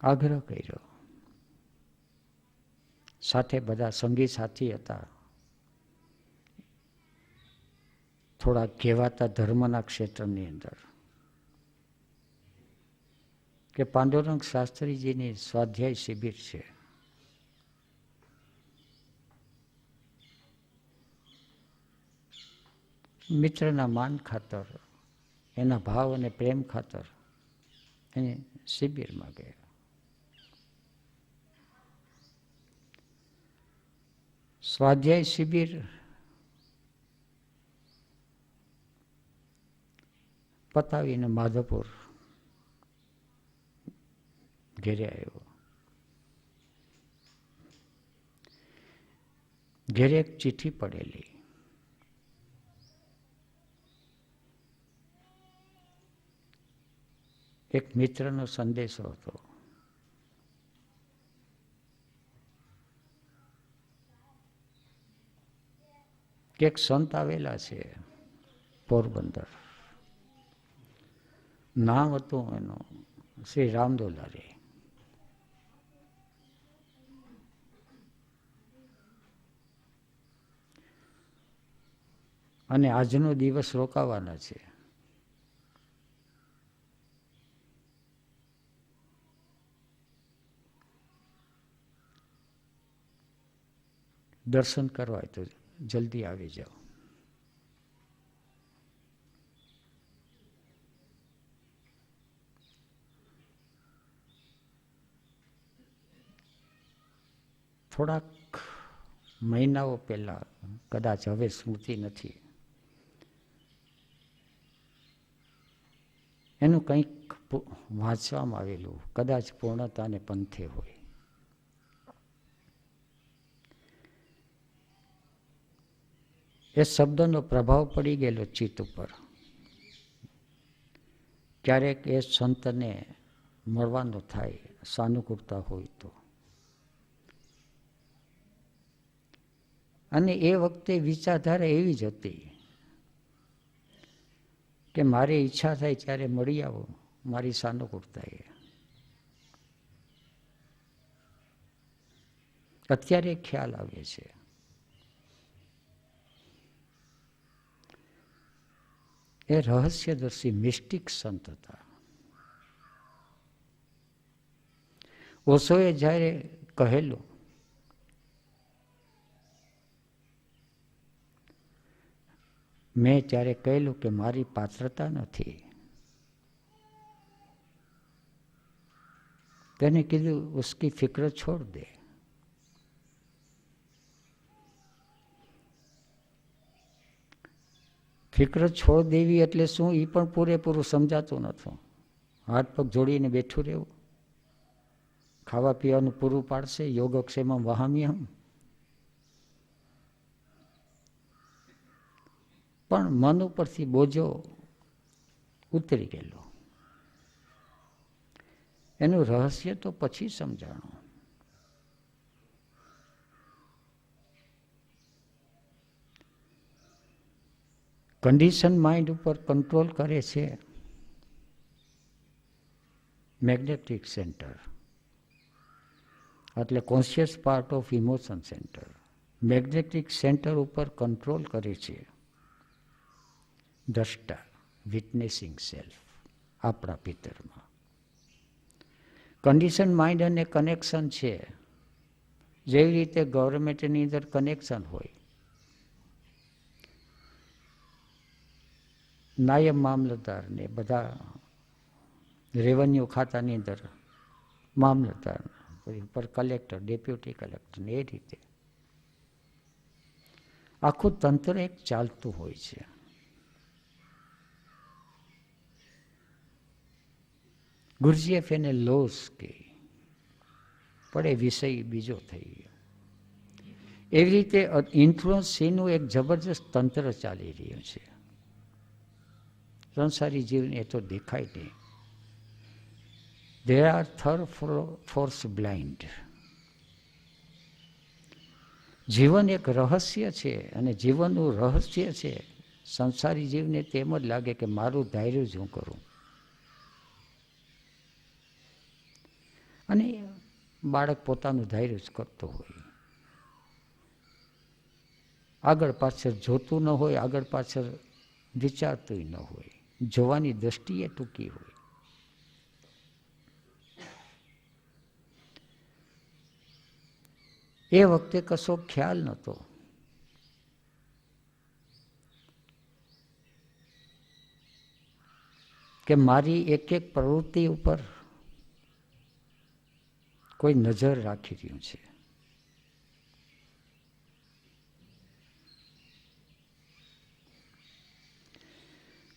આગ્રહ કર્યો, સાથે બધા સંગી સાથી હતા, થોડા કહેવાતા ધર્મના ક્ષેત્રની અંદર, કે પાંડુરંગ શાસ્ત્રીજીની સ્વાધ્યાય શિબિર છે. મિત્રના માન ખાતર, એના ભાવ અને પ્રેમ ખાતર એની શિબિરમાં ગયા. સ્વાધ્યાય શિબિર પતાવીને માધવપુર ઘેરે આવ્યો. ઘેરે એક ચિઠ્ઠી પડેલી. એક મિત્રનો સંદેશો હતો. કે એક સંત આવેલા છે પોરબંદર, નામ હતું એનું શ્રી રામદોલારી. અને આજનો દિવસ રોકાવાના છે. દર્શન કરવા તો જલ્દી આવી જાઓ. થોડાક મહિનાઓ પહેલા, કદાચ હવે સ્મૃતિ નથી, એનું કંઈક વાંચવામાં આવેલું, કદાચ પૂર્ણતાને પંથે હોય. એ શબ્દનો પ્રભાવ પડી ગયેલો ચિત્ત ઉપર. ક્યારેક એ સંતને મળવાનું થાય, સાનુકૂળતા હોય તો. અને એ વખતે વિચારધારા એવી જ હતી કે મારી ઈચ્છા થાય ત્યારે મળી આવો, મારી સાનુકૂળતા એ. અત્યારે ખ્યાલ આવે છે. એ રહસ્યદર્શી મિસ્ટિક સંત હતા. ઓશોએ જ્યારે કહેલું, મેં ત્યારે કહેલું કે મારી પાત્રતા નથી. તેને કીધું ઉસકી ફિક્ર છોડ દે. ફિક્ર છોડ દેવી એટલે શું, એ પણ પૂરેપૂરું સમજાતું નથી. હાથ પગ જોડીને બેઠું રહેવું, ખાવા પીવાનું પૂરું પાડશે, યોગક્ષેમમ વહામ્યહમ. પણ મન ઉપરથી બોજો ઉતરી ગયેલો. એનું રહસ્ય તો પછી સમજાણું. કન્ડિશન માઇન્ડ ઉપર કંટ્રોલ કરે છે મેગ્નેટિક સેન્ટર, એટલે conscious part of emotion centre. Magnetic centre ઉપર કંટ્રોલ કરે છે દ્રષ્ટા, વિટનેસિંગ સેલ્ફ, આપણા ભીતરમાં. કન્ડિશન માઇન્ડ અને કનેક્શન છે. જેવી રીતે ગવર્મેન્ટની અંદર કનેક્શન હોય, નાયબ મામલતદાર ને બધા રેવન્યુ ખાતાની અંદર મામલતદાર, ઉપર કલેક્ટર, ડેપ્યુટી કલેક્ટર, એ રીતે આખું તંત્ર એક ચાલતું હોય છે. ગુરજીએફ એને લોસ કે, પણ એ વિષય બીજો થઈ ગયો. એવી રીતે ઇન્ફ્લુઅન્સીનું એક જબરજસ્ત તંત્ર ચાલી રહ્યું છે. સંસારી જીવને એ તો દેખાય નહીં. There are third force blind. જીવન એક રહસ્ય છે અને જીવનનું રહસ્ય છે. સંસારી જીવને તેમ જ લાગે કે મારું ધાર્યું જ હું કરું. અને બાળક પોતાનું ધાર્યું જ કરતો હોય. આગળ પાછળ જોતું ન હોય, આગળ પાછળ વિચારતું ન હોય, જોવાની દ્રષ્ટિએ ટૂંકી હોય. એ વખતે કશો ખ્યાલ નહોતો. કે મારી એક એક પ્રવૃત્તિ ઉપર કોઈ નજર રાખી રહ્યું છે.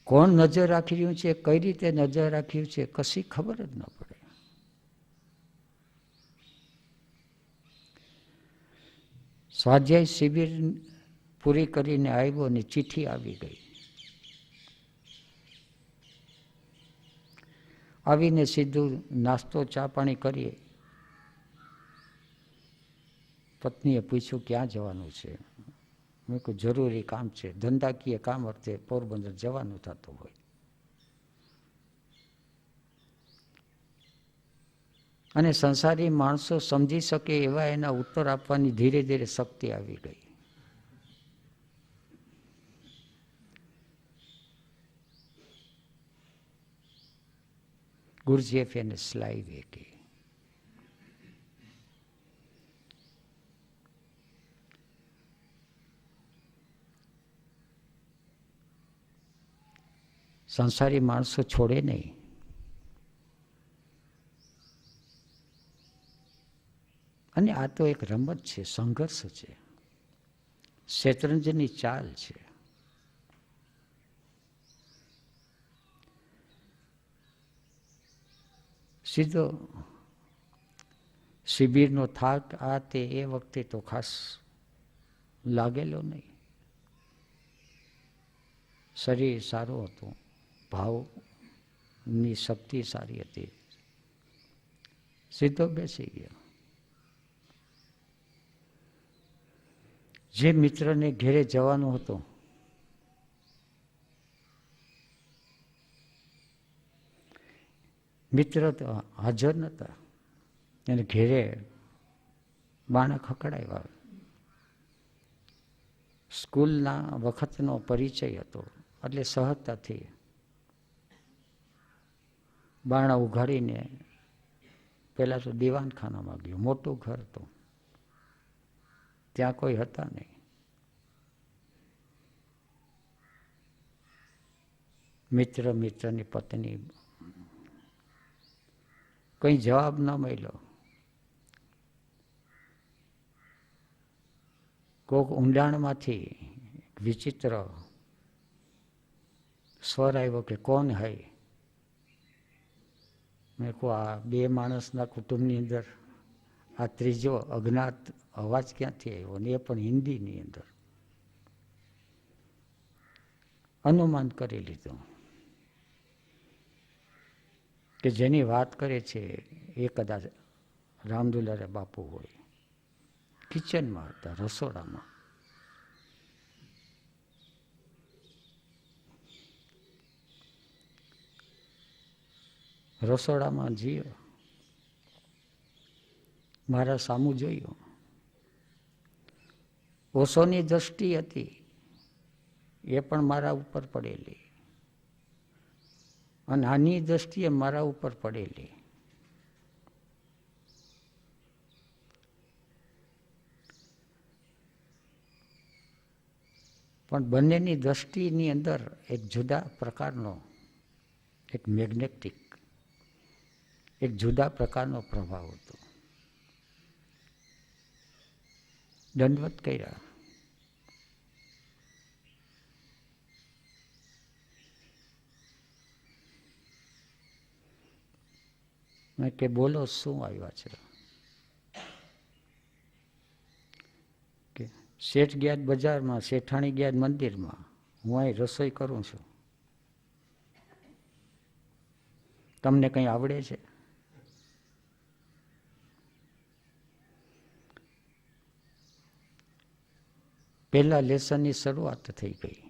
કોણ નજર રાખી રહ્યું છે, કઈ રીતે નજર રાખ્યું છે, કશી ખબર જ ન પડે. સ્વાધ્યાય શિબિર પૂરી કરીને આવ્યો ને ચિઠ્ઠી આવી ગઈ. આવીને સીધું નાસ્તો ચા પાણી કરીએ. પત્નીએ પૂછ્યું ક્યાં જવાનું છે? મેં કહ્યું જરૂરી કામ છે, ધંધાકીય કામ અર્થે પોરબંદર જવાનું થતું હોય. અને સંસારી માણસો સમજી શકે એવા એના ઉત્તર આપવાની ધીરે ધીરે શક્તિ આવી ગઈ. ગુરુજીએફ એને સ્લાઈ વેકી. સંસારી માણસો છોડે નહીં. અને આ તો એક રમત છે, સંઘર્ષ છે, શેતરંજની ચાલ છે. સીધો શિબિરનો થાક આ તે એ વખતે તો ખાસ લાગેલો નહીં. શરીર સારું હતું, ભાવની શક્તિ સારી હતી. સીધો બેસી ગયો. જે મિત્રને ઘેરે જવાનું હતું મિત્ર તો હાજર નહોતા. એને ઘેરે બાણા ખખડાવ્યા. સ્કૂલના વખતનો પરિચય હતો એટલે સહજતાથી બારણા ઉઘાડીને પેલા તો દીવાનખાનામાં ગયો. મોટું ઘર હતું, ત્યાં કોઈ હતા નહીં. મિત્રની પત્ની, કઈ જવાબ ન મળ્યો. કોક ઊંડાણમાંથી વિચિત્ર સ્વર આવ્યો કે કોણ હૈ? મેં કહું આ બે માણસના કુટુંબની અંદર આ ત્રીજો અજ્ઞાત અવાજ ક્યાંથી આવ્યો? ને એ પણ હિન્દીની અંદર. અનુમાન કરી લીધું કે જેની વાત કરે છે એ કદાચ રામદુલારે બાપુ હોય. કિચનમાં હતા, રસોડામાં. રસોડામાં જીયો, મારા સામું જોયું. ઓશોની દ્રષ્ટિ હતી એ પણ મારા ઉપર પડેલી, અને આની દ્રષ્ટિએ મારા ઉપર પડેલી. પણ બંનેની દ્રષ્ટિની અંદર એક જુદા પ્રકારનો, એક મેગ્નેટિક, એક જુદા પ્રકારનો પ્રભાવ હતો. દંડવત કર્યા. કે બોલો શું આવ્યા છે? કે શેઠ ગયા બજારમાં, શેઠાણી ગયા મંદિરમાં, હું અહીં રસોઈ કરું છું. તમને કંઈ આવડે છે? પહેલા લેસનની શરૂઆત થઈ ગઈ.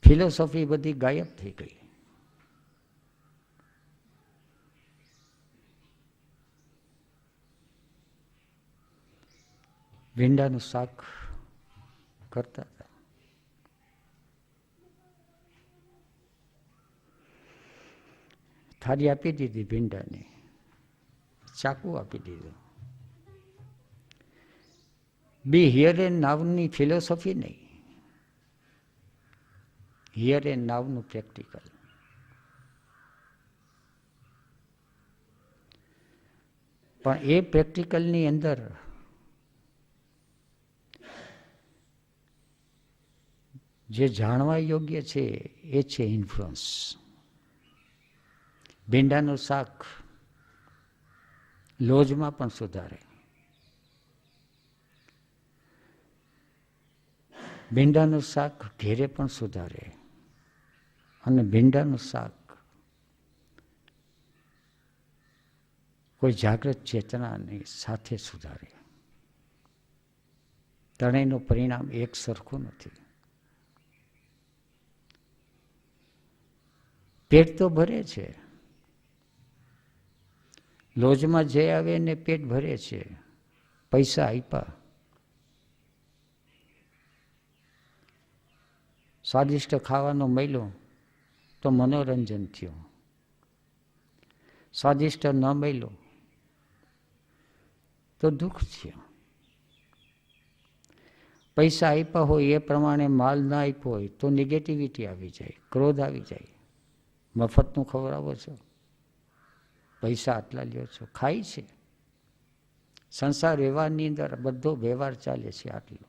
ફિલોસોફી બધી ગાયબ થઈ ગઈ. ભીંડાનું શાક કરતા હતા. થાળી આપી દીધી ભીંડાની, ચાકુ આપી દીધું. બી હિયર એન્ડ નાવની ફિલોસોફી નહીં, હિયર એન્ડ નાવનું પ્રેક્ટિકલ. પણ એ પ્રેક્ટિકલની અંદર જે જાણવા યોગ્ય છે એ છે ઇન્ફ્લુઅન્સ. ભીંડાનું શાક લોજમાં પણ સુધારે, ભીંડાનું શાક ઘેરે પણ સુધારે, અને ભીંડાનું શાક કોઈ જાગૃત ચેતનાની સાથે સુધારે. ત્રણેયનું પરિણામ એક સરખું નથી. પેટ તો ભરે છે, લોજમાં જે આવે એને પેટ ભરે છે, પૈસા આપ્યા, સ્વાદિષ્ટ ખાવાનું મળ્યું તો મનોરંજન થયું, સ્વાદિષ્ટ ન મળ્યું તો દુઃખ થયું. પૈસા આપ્યા હોય એ પ્રમાણે માલ ના આપ્યો હોય તો નેગેટિવિટી આવી જાય, ક્રોધ આવી જાય. મફતનું ખવડાવો છો, પૈસા આટલા લ્યો છો, ખાય છે. સંસાર વ્યવહારની અંદર બધો વ્યવહાર ચાલે છે આટલો.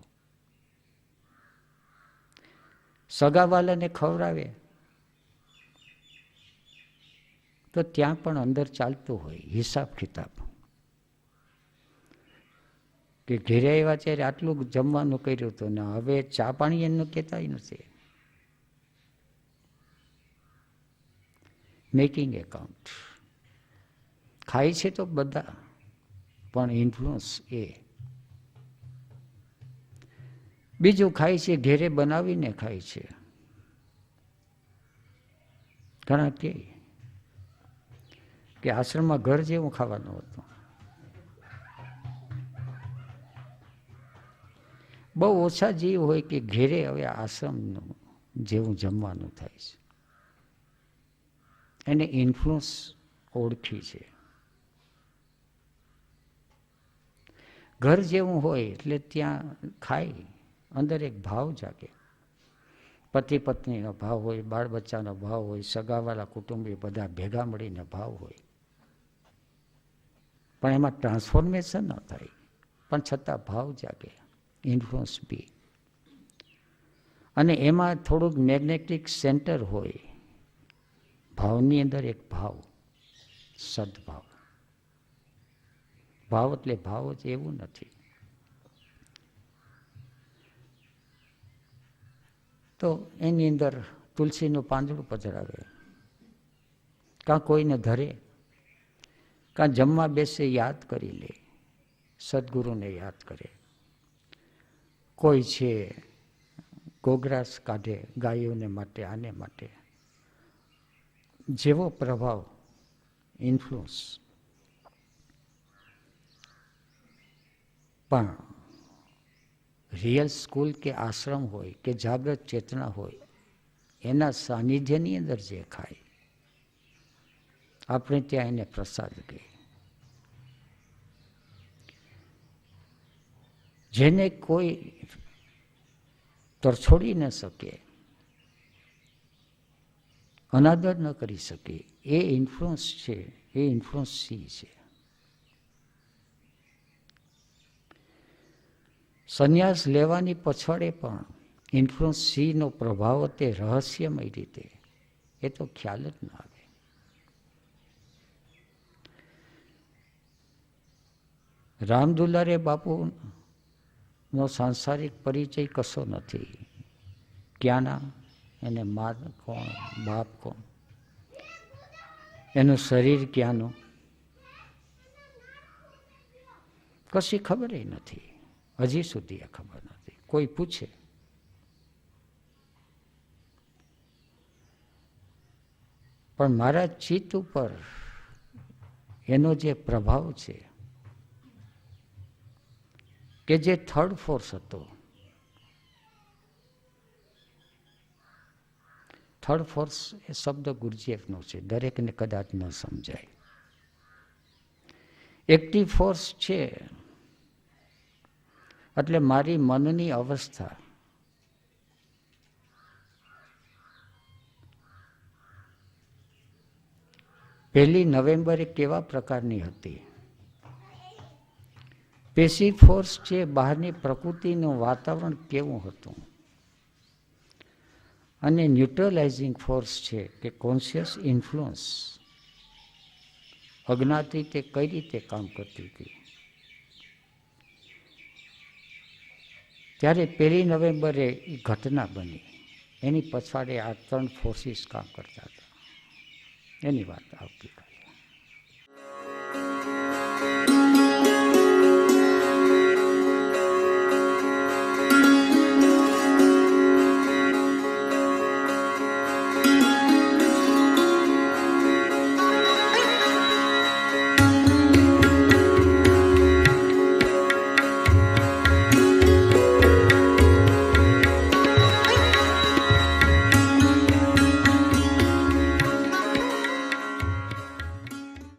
સગાવાલાને ખવડાવે તો ત્યાં પણ અંદર ચાલતું હોય હિસાબ કિતાબ, કે ઘેરે આવ્યા ત્યારે આટલું જમવાનું કર્યું હતું ને હવે ચા પાણી એનું કહેતા નથી. મેકિંગ એકાઉન્ટ ખાય છે તો બધા, પણ ઇન્ફ્લુઅન્સ એ બીજું ખાય છે, ઘેરે બનાવીને ખાય છે. ઘણા કે આશ્રમમાં ઘર જેવું ખાવાનું હતું. બહુ ઓછા જીવ હોય કે ઘેરે હવે આશ્રમનું જેવું જમવાનું થાય છે. એને ઇન્ફ્લુઅન્સ ઓળખી છે. ઘર જેવું હોય એટલે ત્યાં ખાય, અંદર એક ભાવ જાગે. પતિ પત્નીનો ભાવ હોય, બાળ બચ્ચાનો ભાવ હોય, સગાવાલા કુટુંબી બધા ભેગા મળીને ભાવ હોય. પણ એમાં ટ્રાન્સફોર્મેશન ન થાય, પણ છતાં ભાવ જાગે, ઇન્ફ્લુઅન્સ બી. અને એમાં થોડુંક મેગ્નેટિક સેન્ટર હોય. ભાવની અંદર એક ભાવ, સદભાવ. ભાવ એટલે ભાવ જ એવું નથી. તો એની અંદર તુલસીનું પાંદડું પધરાવે, કાં કોઈને ધરે, કાં જમવા બેસે યાદ કરી લે, સદગુરુને યાદ કરે. કોઈ છે ગોગ્રાસ કાઢે ગાયોને માટે, આને માટે. જેવો પ્રભાવ, ઇન્ફ્લુઅન્સ. પણ રિયલ સ્કૂલ કે આશ્રમ હોય કે જાગૃત ચેતના હોય, એના સાનિધ્યની અંદર જે ખાય, આપણે ત્યાં એને પ્રસાદ કહે. જેને કોઈ તરછોડી ન શકે, અનાદર ન કરી શકે, એ ઇન્ફ્લુઅન્સ છે, એ ઇન્ફ્લુઅન્સ સી છે. સંન્યાસ લેવાની પછાડે પણ ઇન્ફ્લુઅન્સ સીનો પ્રભાવ તે રહસ્યમય રીતે, એ તો ખ્યાલ જ ના આવે. રામદુલારે બાપુનો સાંસારિક પરિચય કશો નથી. ક્યાંના, એને મા કોણ, બાપ કોણ, એનું શરીર ક્યાંનું, કશી ખબર નથી. હજી સુધી એ ખબર નથી. કોઈ પૂછે પણ મારા ચિત્ત ઉપર એનો જે પ્રભાવ છે, કે જે થર્ડ ફોર્સ હતો, થર્ડ ફોર્સ એ શબ્દ ગુરજેફનો છે, દરેકને કદાચ ન સમજાય. એક્ટિવ ફોર્સ છે એટલે મારી મનની અવસ્થા પહેલી નવેમ્બરે કેવા પ્રકારની હતી. પેસિવ ફોર્સ છે, બહારની પ્રકૃતિનું વાતાવરણ કેવું હતું. અને ન્યુટ્રલાઇઝિંગ ફોર્સ છે કે કોન્શિયસ ઇન્ફ્લુઅન્સ, અજ્ઞાત રીતે કઈ રીતે કામ કરતી હતી. ત્યારે 1 નવેમ્બરે એ ઘટના બની, એની પછાડે આ 3 ફોર્સિસ કામ કરતા હતા. એની વાત આવતી.